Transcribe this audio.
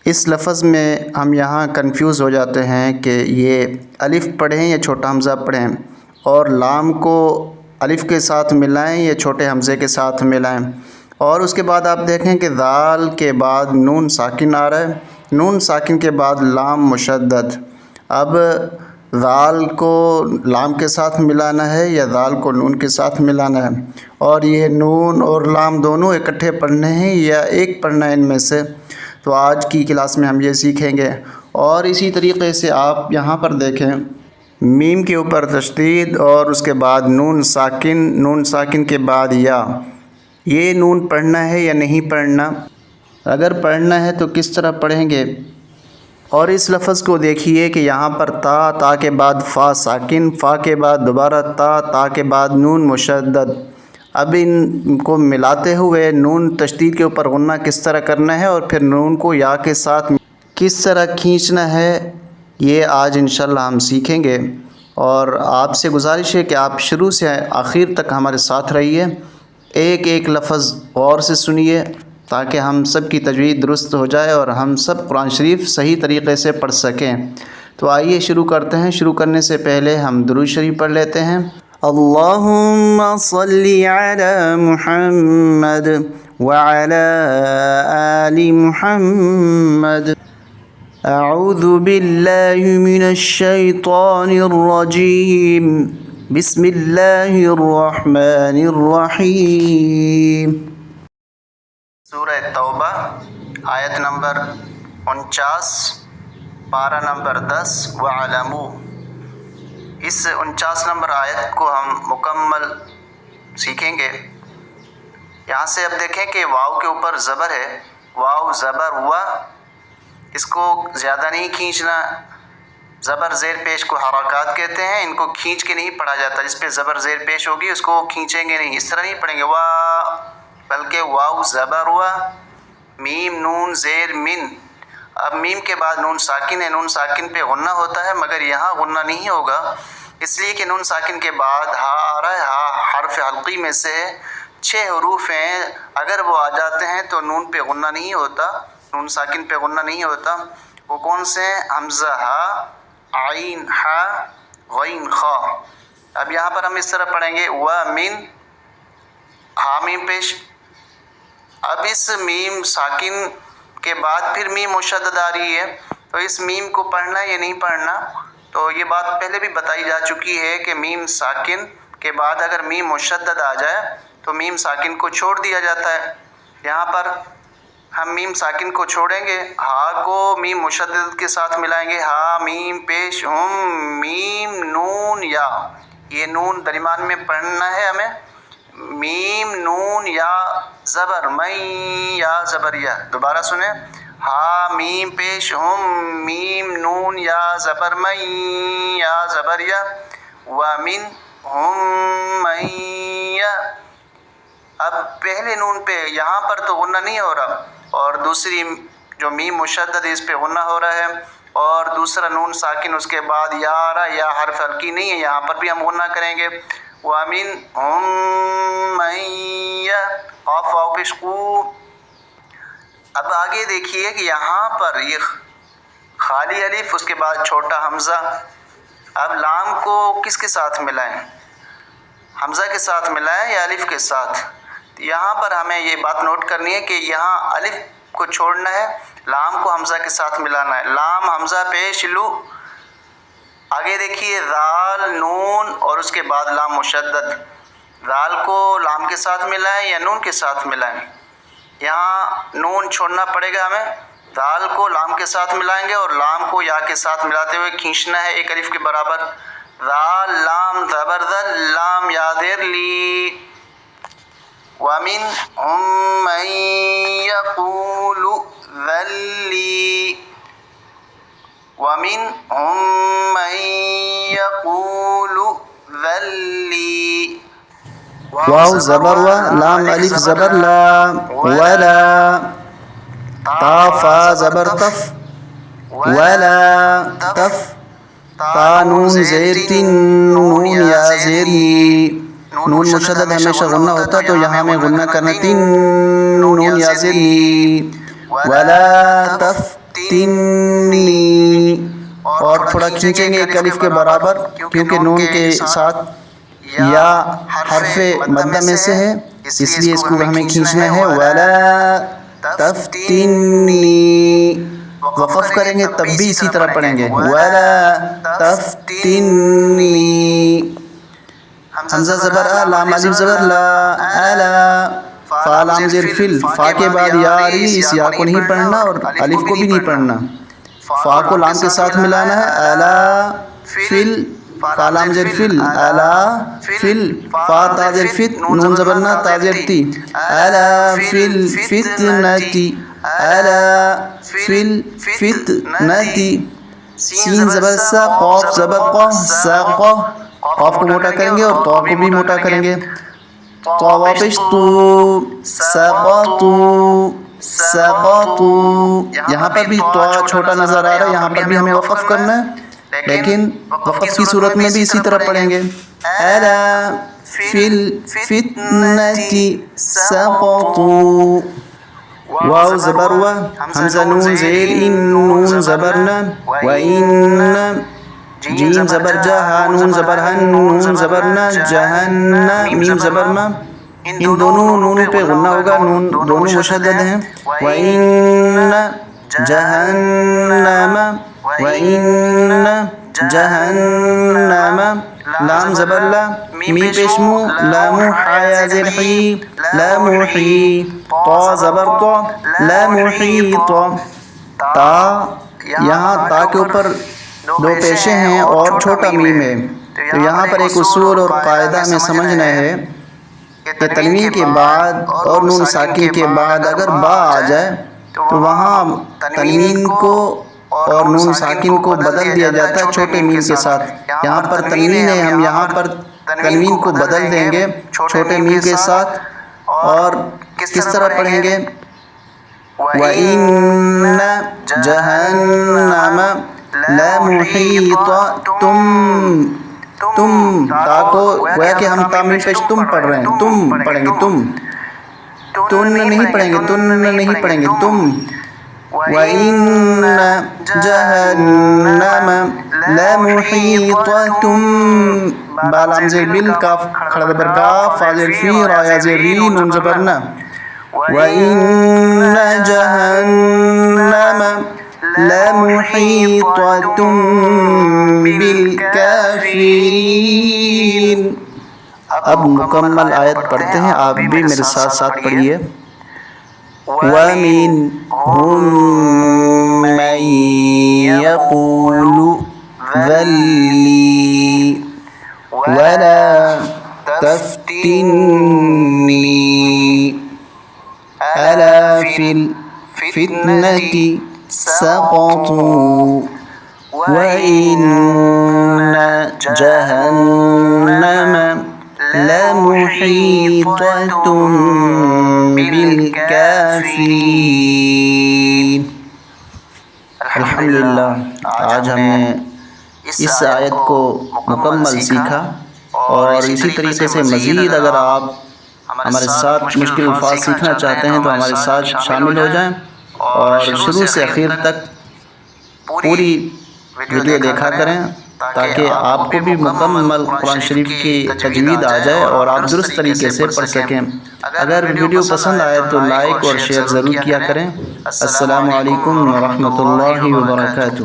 اس لفظ میں ہم یہاں کنفیوز ہو جاتے ہیں کہ یہ الف پڑھیں یا چھوٹا حمزہ پڑھیں، اور لام کو الف کے ساتھ ملائیں یا چھوٹے حمزے کے ساتھ ملائیں۔ اور اس کے بعد آپ دیکھیں کہ ذال کے بعد نون ساکن آ رہا ہے، نون ساکن کے بعد لام مشدد۔ اب ذال کو لام کے ساتھ ملانا ہے یا ذال کو نون کے ساتھ ملانا ہے، اور یہ نون اور لام دونوں اکٹھے پڑھنے ہیں یا ایک پڑھنا ہے ان میں سے، تو آج کی کلاس میں ہم یہ سیکھیں گے۔ اور اسی طریقے سے آپ یہاں پر دیکھیں، میم کے اوپر تشدید اور اس کے بعد نون ساکن، نون ساکن کے بعد یا، یہ نون پڑھنا ہے یا نہیں پڑھنا؟ اگر پڑھنا ہے تو کس طرح پڑھیں گے؟ اور اس لفظ کو دیکھیے کہ یہاں پر تا کے بعد فا ساکن، فا کے بعد دوبارہ تا کے بعد نون مشدد۔ اب ان کو ملاتے ہوئے نون تشدید کے اوپر غنہ کس طرح کرنا ہے اور پھر نون کو یا کے ساتھ کس طرح کھینچنا ہے، یہ آج انشاءاللہ ہم سیکھیں گے۔ اور آپ سے گزارش ہے کہ آپ شروع سے آخر تک ہمارے ساتھ رہیے، ایک ایک لفظ غور سے سنیے تاکہ ہم سب کی تجوید درست ہو جائے اور ہم سب قرآن شریف صحیح طریقے سے پڑھ سکیں۔ تو آئیے شروع کرتے ہیں۔ شروع کرنے سے پہلے ہم درود شریف پڑھ لیتے ہیں۔ اللہم صلی علی محمد وعلی آل محمد۔ اعوذ باللہ من الشیطان الرجیم، بسم اللہ الرحمن الرحیم۔ سورہ توبہ آیت نمبر 49، پارہ نمبر 10، وَاعْلَمُوا۔ اس 49 نمبر آیت کو ہم مکمل سیکھیں گے۔ یہاں سے اب دیکھیں کہ واو کے اوپر زبر ہے، واو زبر ہوا، اس کو زیادہ نہیں کھینچنا۔ زبر زیر پیش کو حرکات کہتے ہیں، ان کو کھینچ کے نہیں پڑھا جاتا۔ جس پہ زبر زیر پیش ہوگی اس کو کھینچیں گے نہیں، اس طرح نہیں پڑھیں گے وا، بلکہ واو زبر ہوا، میم نون زیر من۔ اب میم کے بعد نون ساکن ہے، نون ساکن پہ غنہ ہوتا ہے، مگر یہاں غنہ نہیں ہوگا، اس لیے کہ نون ساکن کے بعد ہا آ رہا ہے۔ ہا حرف حلقی میں سے 6 حروف ہیں، اگر وہ آ جاتے ہیں تو نون پہ غنہ نہیں ہوتا، نون ساکن پہ غنہ نہیں ہوتا۔ وہ کون سے ہیں؟ حمزہ ہا، عین ہا، غین خا۔ اب یہاں پر ہم اس طرح پڑھیں گے وَمِن، ہا میم پیش۔ اب اس میم ساکن کے بعد پھر میم مشدد آ رہی ہے، تو اس میم کو پڑھنا یا نہیں پڑھنا؟ تو یہ بات پہلے بھی بتائی جا چکی ہے کہ میم ساکن کے بعد اگر میم مشدد آ جائے تو میم ساکن کو چھوڑ دیا جاتا ہے۔ یہاں پر ہم میم ساکن کو چھوڑیں گے، ہا کو میم مشدد کے ساتھ ملائیں گے، ہا میم پیش میم نون یا، یہ نون درمیان میں پڑھنا ہے ہمیں، میم نون یا زبر میں، یا زبر یا۔ دوبارہ سنیں، ہا میم پیش میم نون یا زبر میں، یا زبر یا، وَمِن من یا۔ اب پہلے نون پہ یہاں پر تو غنہ نہیں ہو رہا، اور دوسری جو میم مشدد ہے اس پہ غنہ ہو رہا ہے، اور دوسرا نون ساکن اس کے بعد یا آ رہا ہے، یا حرف حلقی نہیں ہے، یہاں پر بھی ہم غنہ کریں گے۔ وَمِنْهُمْ مَنْ یا، قاف واو پیش قو۔ اب آگے دیکھیے کہ یہاں پر یہ خالی الف، اس کے بعد چھوٹا حمزہ۔ اب لام کو کس کے ساتھ ملائیں؟ حمزہ کے ساتھ ملائیں یا الف کے ساتھ؟ یہاں پر ہمیں یہ بات نوٹ کرنی ہے کہ یہاں الف کو چھوڑنا ہے، لام کو حمزہ کے ساتھ ملانا ہے۔ لام حمزہ پیش لو۔ آگے دیکھیے ذال نون اور اس کے بعد لام مشدد۔ ذال کو لام کے ساتھ ملائیں یا نون کے ساتھ ملائیں؟ یہاں نون چھوڑنا پڑے گا ہمیں، ذال کو لام کے ساتھ ملائیں گے اور لام کو یا کے ساتھ ملاتے ہوئے کھینچنا ہے ایک الف کے برابر۔ ذال لام زبر ذل، لام یا زیر لی۔ وَمِنْهُمْ مَنْ يَقُولُ ذَلِّي، وَمِنْهُمْ مَنْ يَقُولُ ذَلِّي۔ واو زبر و، لام الف زبر لا، ولا، تا فا زبر تف، ولا تف، تا نون زیر تین، نون یا زیری۔ نون مشدد ہمیشہ غنہ ہوتا ہے، تو یہاں میں غنہ کرنا، تین نون یا زیری۔ ولا تف اور تھوڑا کھینچیں گے ایک الف کے برابر، کیونکہ نون کے ساتھ یا حرف مدہ میں سے ہے، اس لیے اس کو ہمیں کھینچنا ہے۔ ولا تفتنی، وقف کریں گے تب بھی اسی طرح پڑھیں گے، ولا تفتنی۔ حمزہ زبر آ، لام الف زبر لا، الا، فا لام زیر فل، فا کے بعد یا آ رہی ہے، اس یا کو نہیں پڑھنا اور الف کو بھی نہیں پڑھنا، فا کو لام کے ساتھ ملانا ہے۔ الا فل، فا لام زیر فل، الا فل، فا تا زیر فت، نون زبر نا، تا زیر تی، الا فل فتنتی، الا فل فتنتی۔ سین زبر سا، قاف زبر قا، سا قا، قاف کو موٹا کریں گے اور طا کو بھی موٹا کریں گے۔ طواپش تو، سقطو، سقطو، یہاں پر بھی طا چھوٹا نظر آ رہا ہے، یہاں پر بھی ہمیں وقف کرنا ہے، لیکن وقف کی صورت میں بھی اسی طرح پڑھیں گے۔ الا فی الفتنة سقطوا، واو زبر و، حمزہ نون زیر ان، نون زبر ن، وَإِنَّ، جیم زبر جا، ہا نون زبر ہن، نون زبر ن، جہنم، میم زبر ما، ان دونوں نونوں پہ غنہ ہوگا، نون دونوں مشدد ہیں۔ وَإِنَّ جہنم، وَإِنَّ جہنم، لام زبر لا، می پیشمو، لام حیا زیر حی، لام حی، طا زبر طا، لام حیط، تا، یہاں تا کے اوپر دو پیشیں ہیں اور چھوٹا میم ہے، تو یہاں پر ایک اصول اور قاعدہ ہمیں سمجھنا ہے کہ تنوین کے بعد اور نون ساکن کے بعد اگر با آ جائے تو وہاں تنوین کو اور نون ساکن کو بدل دیا جاتا ہے چھوٹے میم کے ساتھ۔ یہاں پر تنوین ہے، ہم یہاں پر تنوین کو بدل دیں گے چھوٹے میم کے ساتھ، اور کس طرح پڑھیں گے؟ وَإِنَّ جَهَنَّمَ لَمُحِيطَةٌ، تم، تا کو گویا کہ ہم تا میم پیش تم پڑھ رہے ہیں، تم پڑھیں گے، تم، تن نہیں پڑھیں گے، تن نہیں پڑھیں گے، تم۔ وَإِنَّ جَهَنَّمَ لَمُحِيطَةٌ، با لام زیر بل، کاف کھڑا زبر کا، فا زیر فی، را یا زیر ری، نون زبر نا۔ وَإِنَّ جَهَنَّمَ لَمُحِيطَةٌ بِالْكَافِرِينَ۔ اب مکمل آیت پڑھتے ہیں، آپ بھی میرے ساتھ ساتھ پڑھیے۔ وَمِنْهُمْ مَنْ يَقُولُ ذَلِّي وَلَا تَفْتِنِّي أَلَا فِي الْفِتْنَةِ سَقَطُوا وَإِنَّ جَهَنَّمَ لَمُحِيطَةٌ بِالْكَافِرِينَ۔ الحمدللہ، آج ہم نے اس آیت کو مکمل سیکھا، اور اسی طریقے سے مزید اگر آپ ہمارے ساتھ مشکل الفاظ سیکھنا چاہتے ہیں تو ہمارے ساتھ شامل ہو جائیں اور شروع سے آخر تک پوری ویڈیو دیکھا کریں، تاکہ آپ کو بھی مکمل قرآن شریف کی تجوید آ جائے اور آپ درست طریقے سے پڑھ سکیں۔ اگر ویڈیو پسند آئے تو لائک اور شیئر ضرور کیا کریں۔ السلام علیکم ورحمۃ اللہ وبرکاتہ۔